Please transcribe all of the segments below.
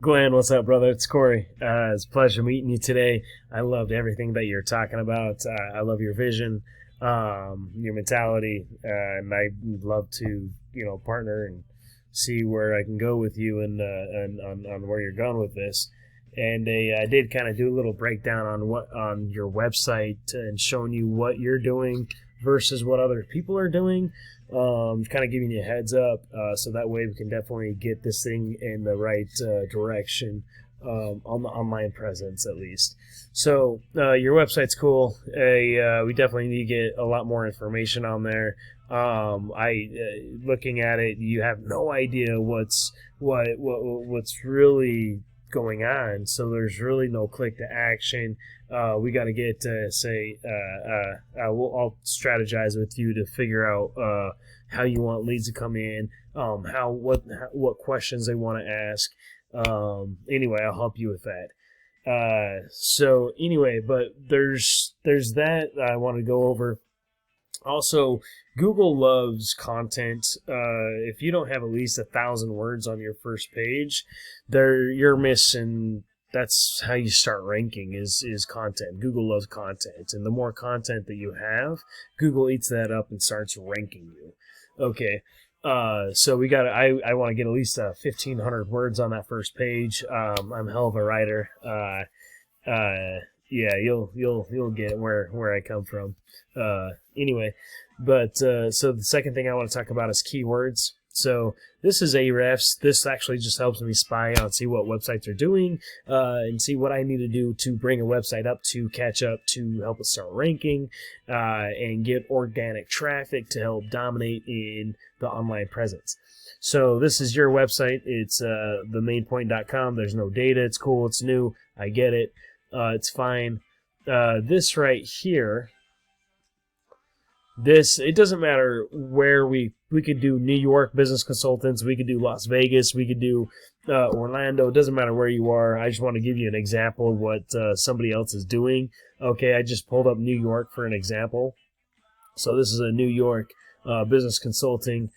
Glenn, what's up, brother? It's Cory. It's a pleasure meeting you today. I loved everything that you're talking about. I love your vision, your mentality, and I would love to, partner and see where I can go with you and on where you're going with this. And I did kind of do a little breakdown on your website and showing you what you're doing versus what other people are doing. Kind of giving you a heads up, so that way we can definitely get this thing in the right direction on the online presence, at least. So your website's cool. We definitely need to get a lot more information on there. Looking at it, you have no idea what's really going on. So there's really no click to action. We got to get I'll strategize with you to figure out how you want leads to come in, what questions they want to ask. Anyway, I'll help you with that. So anyway, but there's that I want to go over. Also, Google loves content. If you don't have at least 1,000 words on your first page, you're missing. That's how you start ranking is content. Google loves content, and the more content that you have, Google eats that up and starts ranking you. Okay, so we got. I want to get at least 1,500 words on that first page. I'm a hell of a writer. Yeah, you'll get where I come from. Anyway, but so the second thing I want to talk about is keywords. So this is Ahrefs. This actually just helps me spy on, see what websites are doing, and see what I need to do to bring a website up to catch up, to help it start ranking, and get organic traffic to help dominate in the online presence. So this is your website. It's themainpoint.com. There's no data. It's cool. It's new. I get it. It's fine. This right here, it doesn't matter where we could do New York business consultants, we could do Las Vegas, we could do Orlando. It doesn't matter where you are. I just want to give you an example of what somebody else is doing. Okay, I just pulled up New York for an example. So this is a New York business consulting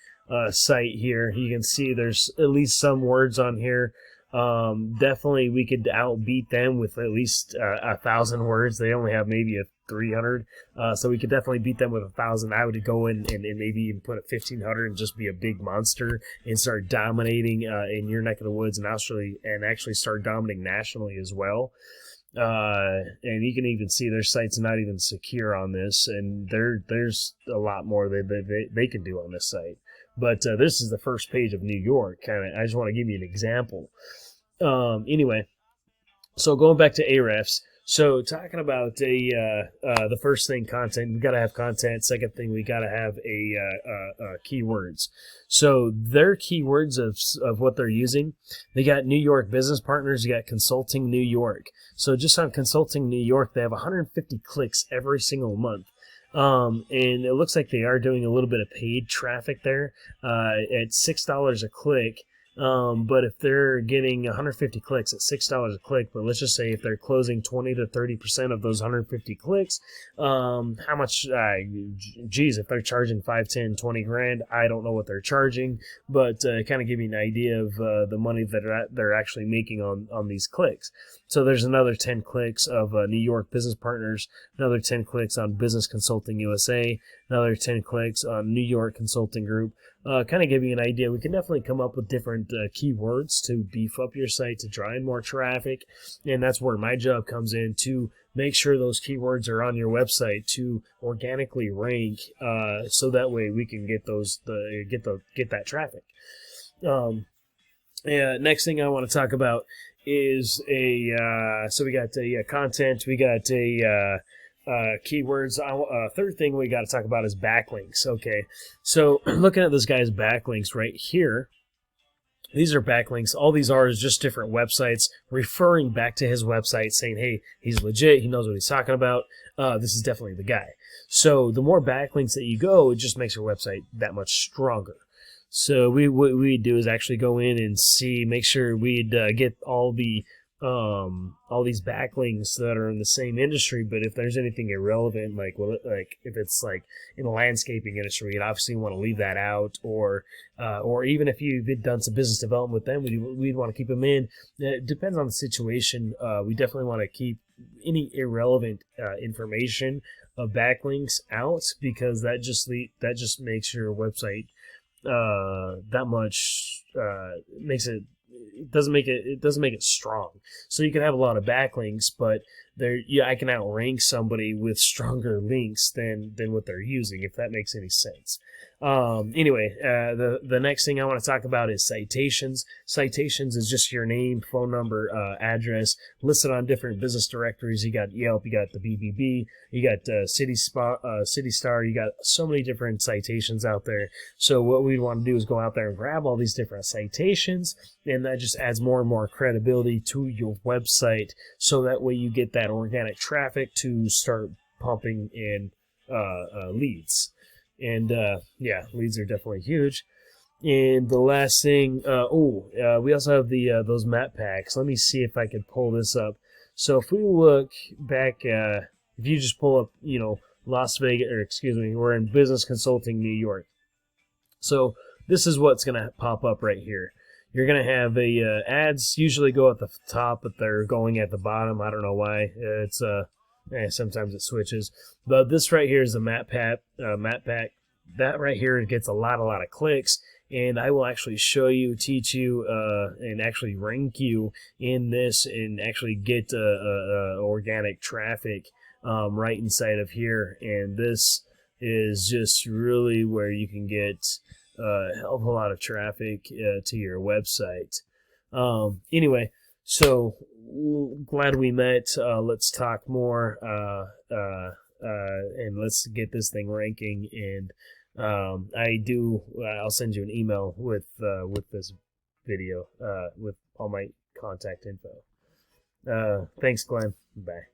site here. You can see there's at least some words on here. Definitely we could outbeat them with at least 1,000 words. They only have maybe 300, so we could definitely beat them with 1,000. I would go in and maybe even put 1,500 and just be a big monster and start dominating in your neck of the woods and actually start dominating nationally as well. And you can even see their site's not even secure on this, and there's a lot more they can do on this site. But this is the first page of New York. I just want to give you an example. Anyway, so going back to Ahrefs. So talking about the first thing, content. We got to have content. Second thing, we got to have keywords. So their keywords of what they're using. They got New York business partners. You got Consulting New York. So just on Consulting New York, they have 150 clicks every single month. And it looks like they are doing a little bit of paid traffic there at $6 a click. But if they're getting 150 clicks at $6 a click, but let's just say if they're closing 20 to 30% of those 150 clicks, how much, if they're charging 5, 10, 20 grand, I don't know what they're charging, but kind of give you an idea of the money that they're actually making on these clicks. So there's another 10 clicks of New York business partners, another 10 clicks on Business Consulting USA, another 10 clicks on New York Consulting Group. Kind of give you an idea. We can definitely come up with different keywords to beef up your site, to draw in more traffic, and that's where my job comes in, to make sure those keywords are on your website to organically rank, so that way we can get that traffic. Next thing I want to talk about is so we got content, we got keywords. Third thing we got to talk about is backlinks. Okay, so looking at this guy's backlinks right here, these are backlinks. All these are is just different websites referring back to his website, saying, hey, he's legit, he knows what he's talking about, this is definitely the guy. So the more backlinks that you go, it just makes your website that much stronger. So what we do is actually go in and make sure we'd get all the all these backlinks that are in the same industry, but if there's anything irrelevant, like like if it's like in the landscaping industry, you'd obviously want to leave that out, or even if you've done some business development with them, we'd want to keep them in. It depends on the situation. We definitely want to keep any irrelevant information of backlinks out, because that just makes your website that much makes it doesn't make it strong. So you can have a lot of backlinks, but I can outrank somebody with stronger links than what they're using, if that makes any sense. Anyway, the next thing I want to talk about is citations. Citations is just your name, phone number, address listed on different business directories. You got Yelp, you got the BBB, you got City Star, you got so many different citations out there. So what we want to do is go out there and grab all these different citations, and that just adds more and more credibility to your website, so that way you get that organic traffic to start pumping in leads. And yeah, leads are definitely huge. And the last thing, we also have the those map packs. Let me see if I can pull this up. So if we look back, if you just pull up, Las Vegas, or excuse me, we're in Business Consulting, New York. So this is what's going to pop up right here. You're going to have ads usually go at the top, but they're going at the bottom. I don't know why. It's sometimes it switches. But this right here is the map pack. That right here gets a lot of clicks, and I will actually show you, teach you, and actually rank you in this, and actually get organic traffic right inside of here. And this is just really where you can get a hell of a lot of traffic to your website. Anyway, so glad we met. Let's talk more, and let's get this thing ranking. And I'll send you an email with this video with all my contact info. Thanks, Glenn. Bye.